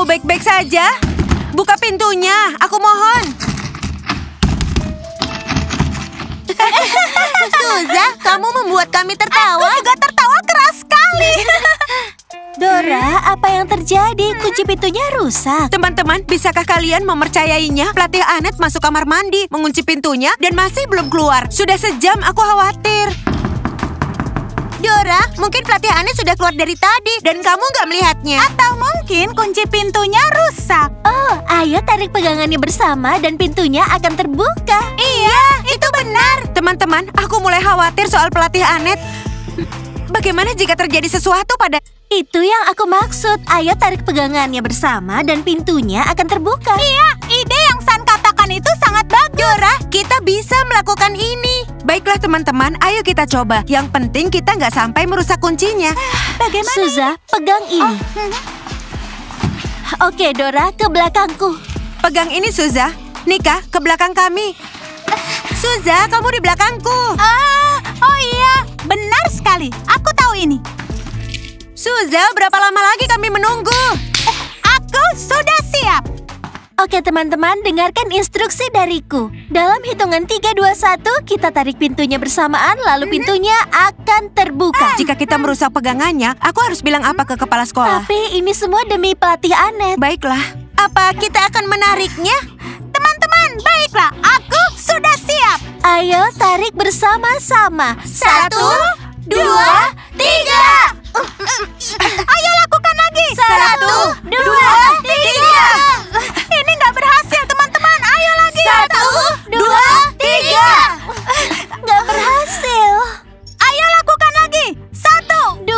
kamu baik-baik saja? Buka pintunya, aku mohon. Suza, kamu membuat kami tertawa. Aku juga tertawa keras sekali. Dora, apa yang terjadi? Kunci pintunya rusak. Teman-teman, bisakah kalian mempercayainya? Pelatih Anet masuk kamar mandi, mengunci pintunya, dan masih belum keluar. Sudah sejam, aku khawatir. Dora, mungkin pelatih Anet sudah keluar dari tadi dan kamu nggak melihatnya. Atau mungkin kunci pintunya rusak. Oh, ayo tarik pegangannya bersama dan pintunya akan terbuka. Iya, itu benar. Teman-teman, aku mulai khawatir soal pelatih Anet. Bagaimana jika terjadi sesuatu pada... Itu yang aku maksud. Ayo tarik pegangannya bersama dan pintunya akan terbuka. Iya, ide yang San katakan itu sangat bagus. Dora, kita bisa melakukan ini. Baiklah teman-teman, ayo kita coba. Yang penting kita nggak sampai merusak kuncinya. Bagaimana? Suza, pegang ini. Oke, Dora, ke belakangku. Pegang ini, Suza. Nika, ke belakang kami. Suza, kamu di belakangku. Oh iya, benar sekali. Aku tahu ini. Suza, berapa lama lagi kami menunggu? Aku sudah siap. Oke, teman-teman, dengarkan instruksi dariku. Dalam hitungan 3, 2, 1, kita tarik pintunya bersamaan, lalu pintunya akan terbuka. Jika kita merusak pegangannya, aku harus bilang apa ke kepala sekolah? Tapi ini semua demi pelatih Anet. Baiklah, apa kita akan menariknya? Teman-teman, baiklah. Aku sudah siap. Ayo tarik bersama-sama. 1, 2, 3. Ayo lakukan lagi. 1, 2, 3. Ini nggak berhasil, teman-teman. Ayo lagi. 1, 2, 3. Nggak berhasil. Ayo lakukan lagi. 1, 2,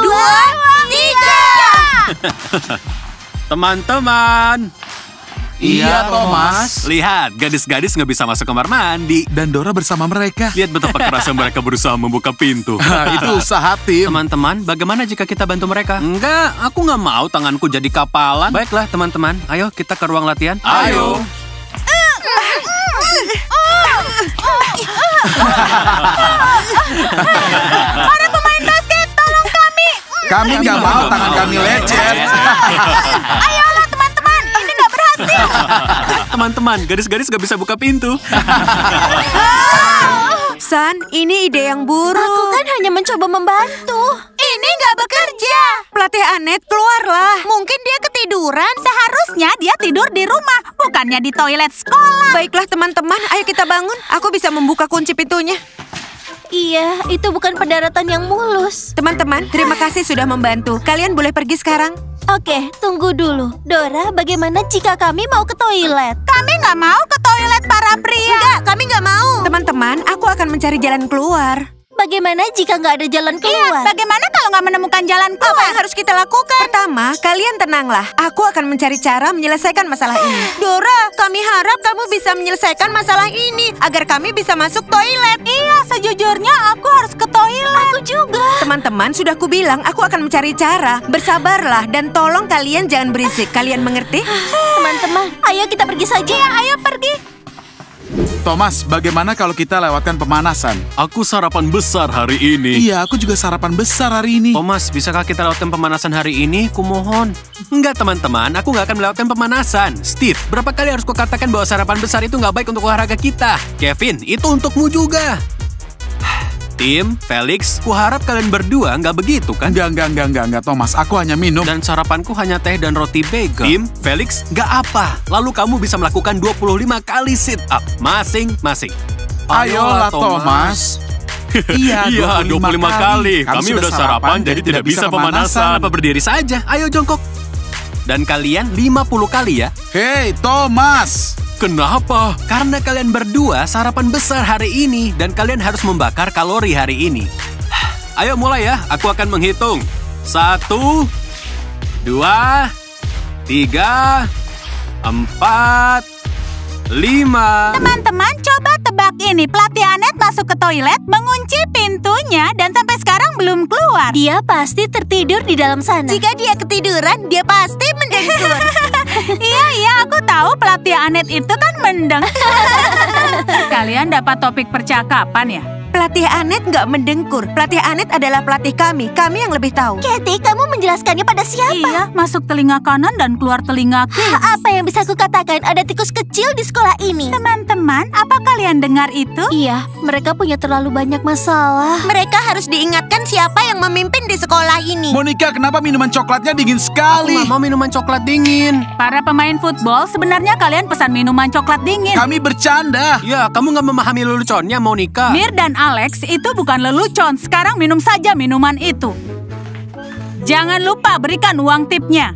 3. Teman-teman. Iya, Thomas. Lihat, gadis-gadis nggak bisa masuk kamar mandi. Dan Dora bersama mereka. Lihat betapa kerasnya mereka berusaha membuka pintu. Itu usaha tim. Teman-teman, bagaimana jika kita bantu mereka? Enggak, aku nggak mau tanganku jadi kapalan. Baiklah, teman-teman. Ayo kita ke ruang latihan. Ayo. Para pemain basket, tolong kami. Kami nggak mau tangan kami lecet. Ayolah, teman-teman. Ini nggak berhasil. Teman-teman, gadis-gadis nggak bisa buka pintu. San, ini ide yang buruk. Aku kan hanya mencoba membantu. Ini nggak bekerja. Pelatih Anet, keluarlah. Mungkin dia ketiduran. Seharusnya dia tidur di rumah, bukannya di toilet sekolah. Baiklah teman-teman, ayo kita bangun. Aku bisa membuka kunci pintunya. Iya, itu bukan pendaratan yang mulus. Teman-teman, terima kasih sudah membantu. Kalian boleh pergi sekarang. Oke, tunggu dulu. Dora, bagaimana jika kami mau ke toilet? Kami nggak mau ke toilet para pria. Enggak, kami nggak mau. Teman-teman, aku akan mencari jalan keluar. Bagaimana jika nggak ada jalan Iya, keluar? bagaimana kalau nggak menemukan jalan Apa keluar? yang harus kita lakukan? Pertama, kalian tenanglah. Aku akan mencari cara menyelesaikan masalah ini. Dora, kami harap kamu bisa menyelesaikan masalah ini agar kami bisa masuk toilet. Iya, sejujurnya aku harus ke toilet. Aku juga. Teman-teman, sudah kubilang aku akan mencari cara. Bersabarlah dan tolong kalian jangan berisik. Kalian mengerti? Teman-teman, ayo kita pergi saja. Iya, ayo pergi. Thomas, bagaimana kalau kita lewatkan pemanasan? Aku sarapan besar hari ini. Iya, aku juga sarapan besar hari ini. Thomas, bisakah kita lewatkan pemanasan hari ini? Kumohon. Enggak, teman-teman. Aku nggak akan melewatkan pemanasan. Steve, berapa kali harus kukatakan bahwa sarapan besar itu nggak baik untuk olahraga kita? Kevin, itu untukmu juga. Tim, Felix, kuharap kalian berdua nggak begitu kan? Enggak, Thomas. Aku hanya minum. Dan sarapanku hanya teh dan roti bagel. Tim, Felix, nggak apa. Lalu kamu bisa melakukan 25 kali sit up masing-masing. Ayolah, Thomas. Iya, 25 kali. Kami udah sarapan, jadi tidak bisa pemanasan. Apa berdiri saja? Ayo jongkok. Dan kalian 50 kali ya. Hei, Thomas. Kenapa? Karena kalian berdua sarapan besar hari ini dan kalian harus membakar kalori hari ini. Ayo mulai ya, aku akan menghitung. 1, 2, 3, 4, 5. Teman-teman, coba tebak ini. Pelatih Anet masuk ke toilet, mengunci pintunya, dan sampai sekarang belum keluar. Dia pasti tertidur di dalam sana. Jika dia ketiduran, dia pasti mendengkur. Iya, aku tahu pelatih Anet itu kan mendeng. Kalian dapat topik percakapan ya? Pelatih Anet nggak mendengkur. Pelatih Anet adalah pelatih kami. Kami yang lebih tahu. Kathy, kamu menjelaskannya pada siapa? Iya, masuk telinga kanan dan keluar telinga kiri. Apa yang bisa aku katakan? Ada tikus kecil di sekolah ini. Teman-teman, apa kalian dengar itu? Iya, mereka punya terlalu banyak masalah. Mereka harus diingatkan siapa yang memimpin di sekolah ini. Monica, kenapa minuman coklatnya dingin Aku sekali? nggak mau minuman coklat dingin. Para pemain football, sebenarnya kalian pesan minuman coklat dingin. Kami bercanda. Ya, kamu nggak memahami leluconnya, Monica. Mir dan Alex, itu bukan lelucon. Sekarang minum saja minuman itu. Jangan lupa berikan uang tipnya.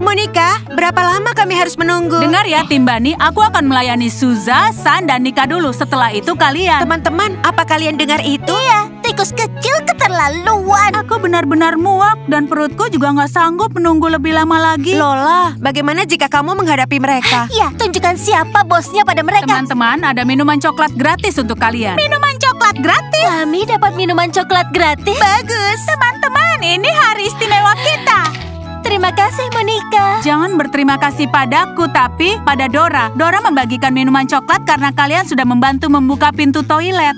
Monica, berapa lama kami harus menunggu? Dengar ya, Timbani, aku akan melayani Suza, San, dan Nika dulu. Setelah itu kalian. Teman-teman, apa kalian dengar itu? Iya, tikus kecil keterlaluan. Aku benar-benar muak dan perutku juga nggak sanggup menunggu lebih lama lagi. Lola, bagaimana jika kamu menghadapi mereka? Ya, tunjukkan siapa bosnya pada mereka. Teman-teman, ada minuman coklat gratis untuk kalian. Minuman coklat gratis? Kami dapat minuman coklat gratis. Bagus. Teman-teman, ini hari istimewa kita. Terima kasih, Monica. Jangan berterima kasih padaku, tapi pada Dora. Dora membagikan minuman coklat karena kalian sudah membantu membuka pintu toilet.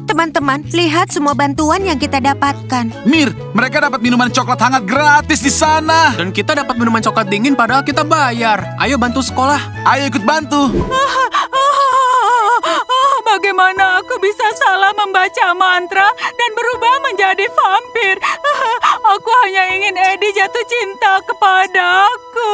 Teman-teman, lihat semua bantuan yang kita dapatkan. Mir, mereka dapat minuman coklat hangat gratis di sana. Dan kita dapat minuman coklat dingin padahal kita bayar. Ayo bantu sekolah. Ayo ikut bantu. Bagaimana aku bisa salah membaca mantra dan berubah menjadi vampir? Aku hanya ingin Eddie jatuh cinta kepadaku.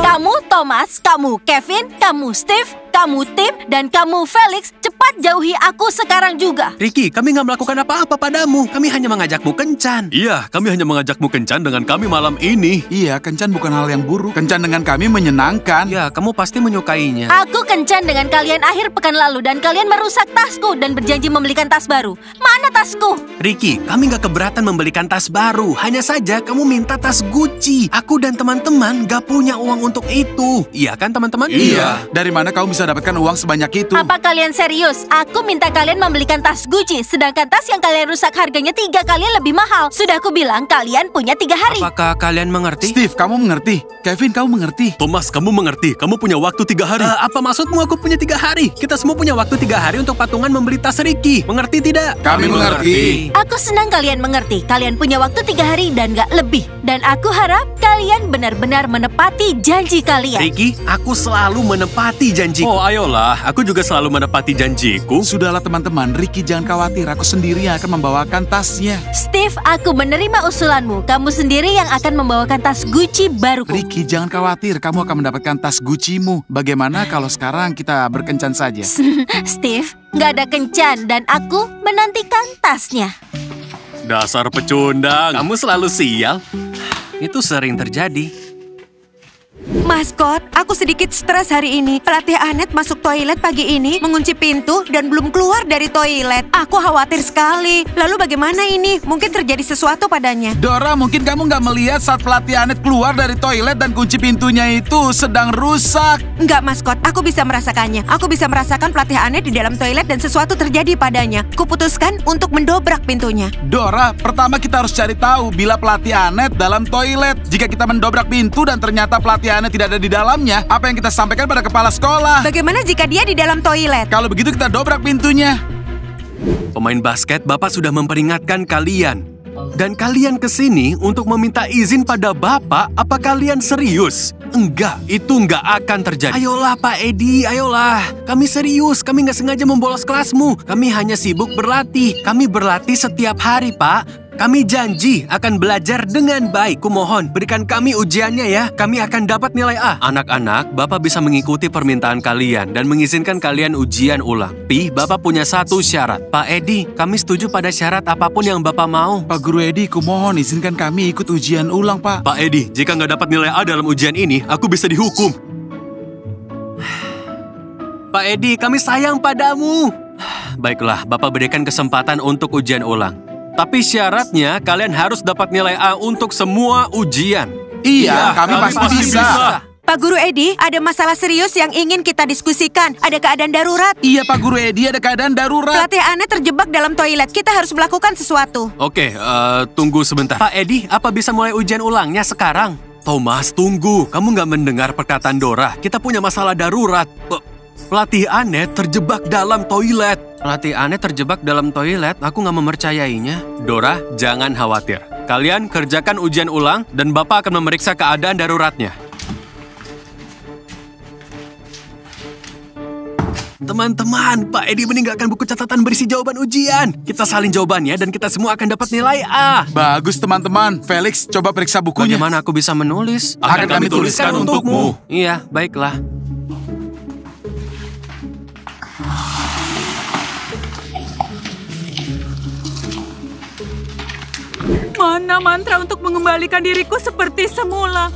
Kamu Thomas, kamu Kevin, kamu Steve, kamu Tim, dan kamu Felix, cepat jauhi aku sekarang juga. Ricky, kami nggak melakukan apa-apa padamu. Kami hanya mengajakmu kencan. Iya, kami hanya mengajakmu kencan dengan kami malam ini. Iya, kencan bukan hal yang buruk. Kencan dengan kami menyenangkan. Ya, kamu pasti menyukainya. Aku kencan dengan kalian akhir pekan lalu dan kalian merusak tasku dan berjanji membelikan tas baru. Mana tasku? Ricky, kami nggak keberatan membelikan tas baru. Hanya saja kamu minta tas Gucci. Aku dan teman-teman nggak punya uang untuk itu. Iya kan teman-teman? Iya. Dari mana kamu bisa dapatkan uang sebanyak itu? Apa kalian serius? Aku minta kalian membelikan tas Gucci, sedangkan tas yang kalian rusak harganya 3 kali lebih mahal. Sudah aku bilang kalian punya 3 hari. Apakah kalian mengerti? Steve, kamu mengerti. Kevin, kamu mengerti. Thomas, kamu mengerti. Kamu punya waktu 3 hari. Apa maksudmu aku punya 3 hari? Kita semua punya waktu 3 hari untuk patungan membeli tas Ricky. Mengerti tidak? Kami mengerti. Aku senang kalian mengerti. Kalian punya waktu 3 hari dan gak lebih. Dan aku harap kalian benar-benar menepati janji kalian. Ricky, aku selalu menepati janjiku. Oh, ayolah. Aku juga selalu menepati janjiku. Sudahlah teman-teman, Ricky jangan khawatir. Aku sendiri yang akan membawakan tasnya. Steve, aku menerima usulanmu. Kamu sendiri yang akan membawakan tas Gucci baruku. Ricky, jangan khawatir. Kamu akan mendapatkan tas Gucci-mu. Bagaimana kalau sekarang kita berkencan saja? Steve, gak ada kencan dan aku menantikan tasnya. Dasar pecundang. Kamu selalu sial. Itu sering terjadi. Maskot, aku sedikit stres hari ini. Pelatih Anet masuk toilet pagi ini, mengunci pintu, dan belum keluar dari toilet. Aku khawatir sekali. Lalu bagaimana ini? Mungkin terjadi sesuatu padanya. Dora, mungkin kamu nggak melihat saat pelatih Anet keluar dari toilet dan kunci pintunya itu sedang rusak. Enggak, Maskot. Aku bisa merasakannya. Aku bisa merasakan pelatih Anet di dalam toilet dan sesuatu terjadi padanya. Kuputuskan untuk mendobrak pintunya. Dora, pertama kita harus cari tahu bila pelatih Anet dalam toilet. Jika kita mendobrak pintu dan ternyata pelatih Anet tidak ada di dalamnya, apa yang kita sampaikan pada kepala sekolah? Bagaimana jika dia di dalam toilet? Kalau begitu kita dobrak pintunya. Pemain basket, Bapak sudah memperingatkan kalian. Dan kalian kesini untuk meminta izin pada Bapak, apa kalian serius? Enggak, itu enggak akan terjadi. Ayolah Pak Edi, ayolah. Kami serius, kami nggak sengaja membolos kelasmu. Kami hanya sibuk berlatih. Kami berlatih setiap hari, Pak. Kami janji akan belajar dengan baik. Kumohon, berikan kami ujiannya ya. Kami akan dapat nilai A. Anak-anak, Bapak bisa mengikuti permintaan kalian dan mengizinkan kalian ujian ulang. Tapi Bapak punya satu syarat. Pak Edi, kami setuju pada syarat apapun yang Bapak mau. Pak Guru Edi, kumohon izinkan kami ikut ujian ulang, Pak. Pak Edi, jika nggak dapat nilai A dalam ujian ini, aku bisa dihukum. Pak Edi, kami sayang padamu. Baiklah, Bapak berikan kesempatan untuk ujian ulang. Tapi syaratnya kalian harus dapat nilai A untuk semua ujian. Iya, kami pasti bisa. Pak Guru Edi, ada masalah serius yang ingin kita diskusikan. Ada keadaan darurat. Iya, Pak Guru Edi, ada keadaan darurat. Pelatih Anet terjebak dalam toilet. Kita harus melakukan sesuatu. Oke, tunggu sebentar. Pak Edi, apa bisa mulai ujian ulangnya sekarang? Thomas, tunggu. Kamu nggak mendengar perkataan Dora. Kita punya masalah darurat. Pelatih Anet terjebak dalam toilet. Pelatih Anet terjebak dalam toilet? Aku nggak mempercayainya. Dora, jangan khawatir. Kalian kerjakan ujian ulang dan Bapak akan memeriksa keadaan daruratnya. Teman-teman, Pak Edi meninggalkan buku catatan berisi jawaban ujian. Kita salin jawabannya dan kita semua akan dapat nilai A. Bagus teman-teman. Felix, coba periksa bukunya. Bagaimana aku bisa menulis? Akan kami tuliskan untukmu. Iya, baiklah. Mana mantra untuk mengembalikan diriku seperti semula?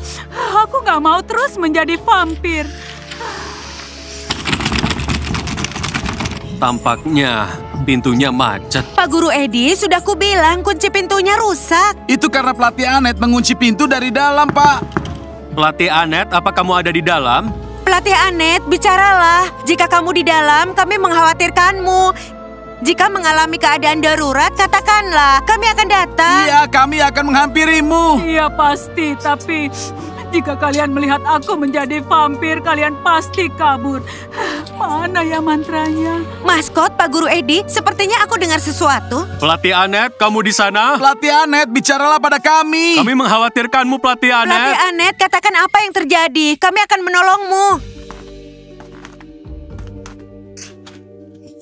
Aku nggak mau terus menjadi vampir. Tampaknya pintunya macet. Pak Guru Edi, sudah kubilang kunci pintunya rusak. Itu karena pelatih Anet mengunci pintu dari dalam, Pak. Pelatih Anet, apa kamu ada di dalam? Pelatih Anet, bicaralah. Jika kamu di dalam, kami mengkhawatirkanmu. Jika mengalami keadaan darurat, katakanlah. Kami akan datang. Iya, kami akan menghampirimu. Iya pasti, tapi jika kalian melihat aku menjadi vampir, kalian pasti kabur. Mana ya mantranya? Maskot, Pak Guru Edi, sepertinya aku dengar sesuatu. Pelatih Anet, kamu di sana? Pelatih Anet, bicaralah pada kami. Kami mengkhawatirkanmu, Pelatih Anet. Pelatih Anet, katakan apa yang terjadi. Kami akan menolongmu.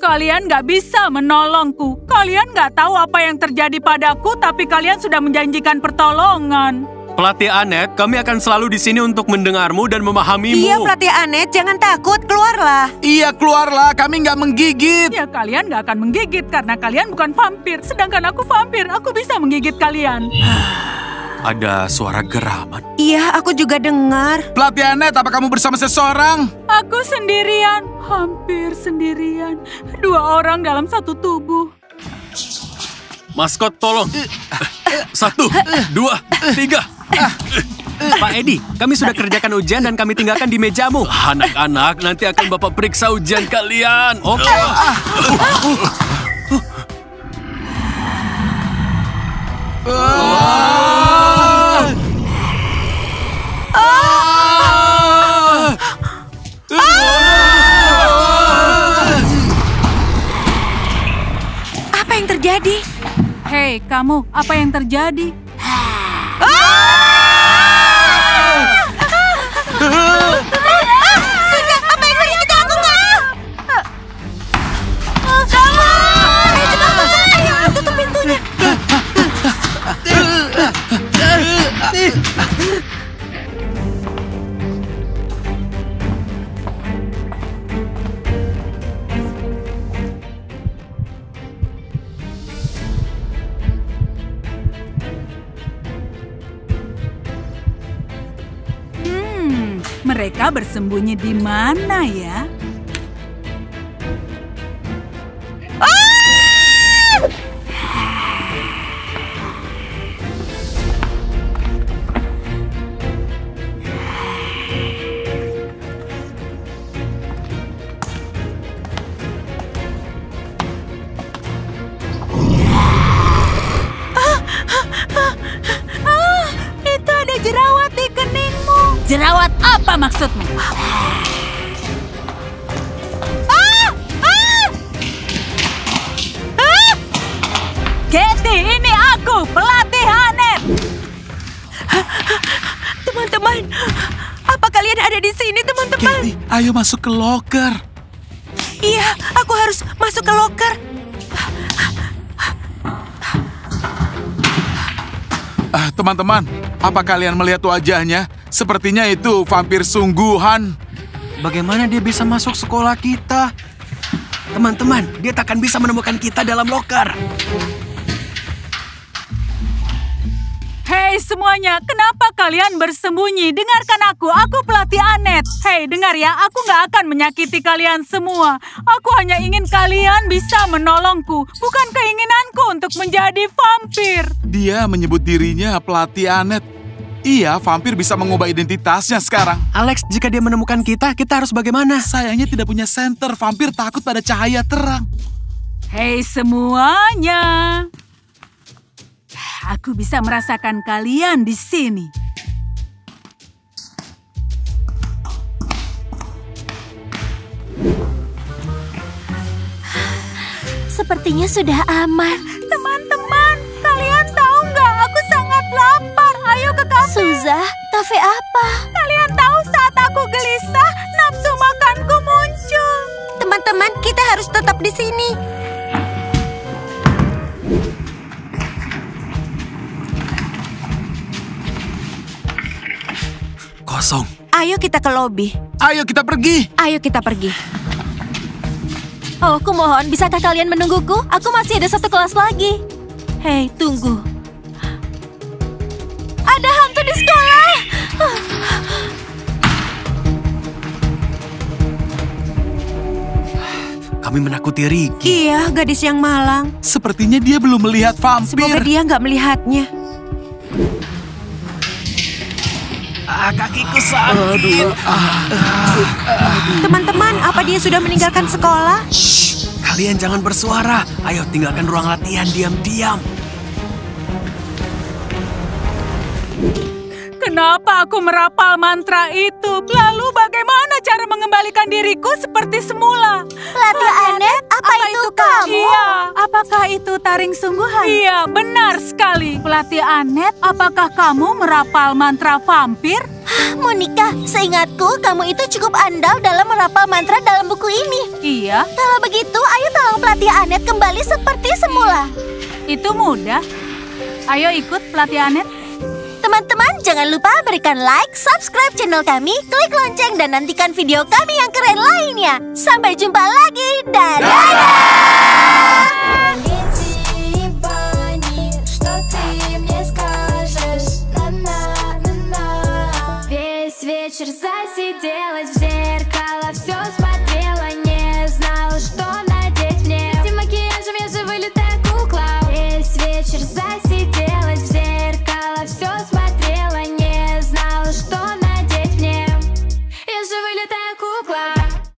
Kalian nggak bisa menolongku. Kalian nggak tahu apa yang terjadi padaku, tapi kalian sudah menjanjikan pertolongan. Pelatih Anet, kami akan selalu di sini untuk mendengarmu dan memahamimu. Iya, Pelatih Anet, jangan takut, keluarlah. Iya, keluarlah. Kami nggak menggigit. Ya kalian nggak akan menggigit karena kalian bukan vampir. Sedangkan aku vampir, aku bisa menggigit kalian. Ada suara geraman. Iya, aku juga dengar. Pelatih Anet, apa kamu bersama seseorang? Aku sendirian, hampir sendirian. 2 orang dalam satu tubuh. Maskot, tolong. 1, 2, 3. Pak Edi, kami sudah kerjakan ujian dan kami tinggalkan di mejamu. Anak-anak, nanti akan Bapak periksa ujian kalian. Oke. Apa yang terjadi? Hei, kamu, apa yang terjadi? Sejak apa yang harus kita lakukan? Ayo cepat masuk, ayo tutup pintunya. Mereka bersembunyi di mana ya? Itu ada jerawat di keningmu. Jerawat apa maksudmu? Katie, ini aku, pelatih Anet. Teman-teman, apa kalian ada di sini, teman-teman? Katie, ayo masuk ke loker. Iya, aku harus masuk ke loker. Teman-teman, apa kalian melihat wajahnya? Sepertinya itu vampir sungguhan. Bagaimana dia bisa masuk sekolah kita? Teman-teman, dia takkan bisa menemukan kita dalam loker. Hei semuanya, kenapa kalian bersembunyi? Dengarkan aku pelatih Anet. Hei, dengar ya, aku nggak akan menyakiti kalian semua. Aku hanya ingin kalian bisa menolongku, bukan keinginanku untuk menjadi vampir. Dia menyebut dirinya pelatih Anet. Iya, vampir bisa mengubah identitasnya sekarang. Alex, jika dia menemukan kita, kita harus bagaimana? Sayangnya tidak punya senter. Vampir takut pada cahaya terang. Hei semuanya. Aku bisa merasakan kalian di sini. Sepertinya sudah aman. Teman-teman, kalian tahu nggak? Aku sangat lapar. Ayo ke kafe. Suza, kafe apa? Kalian tahu saat aku gelisah, nafsu makanku muncul. Teman-teman, kita harus tetap di sini. Kosong. Ayo kita ke lobi. Ayo kita pergi. Ayo kita pergi. Oh, aku mohon, bisakah kalian menungguku? Aku masih ada 1 kelas lagi. Hei, tunggu. Ada hantu di sekolah! Kami menakuti Ricky. Iya, gadis yang malang. Sepertinya dia belum melihat vampir. Semoga dia nggak melihatnya. Kakiku sakit. Teman-teman, apa dia sudah meninggalkan sekolah? Shh, kalian jangan bersuara. Ayo tinggalkan ruang latihan diam-diam. Kenapa aku merapal mantra itu? Lalu bagaimana cara mengembalikan diriku seperti semula? Pelatih Anet, apa itu kamu? Iya, apakah itu taring sungguhan? Iya, benar sekali. Pelatih Anet, apakah kamu merapal mantra vampir? Monica, seingatku kamu itu cukup andal dalam merapal mantra dalam buku ini. Iya, Kalau begitu, ayo tolong pelatih Anet kembali seperti semula. itu mudah. Ayo ikut pelatih Anet. Teman-teman, jangan lupa berikan like, subscribe channel kami, klik lonceng, dan nantikan video kami yang keren lainnya. Sampai jumpa lagi, dadah!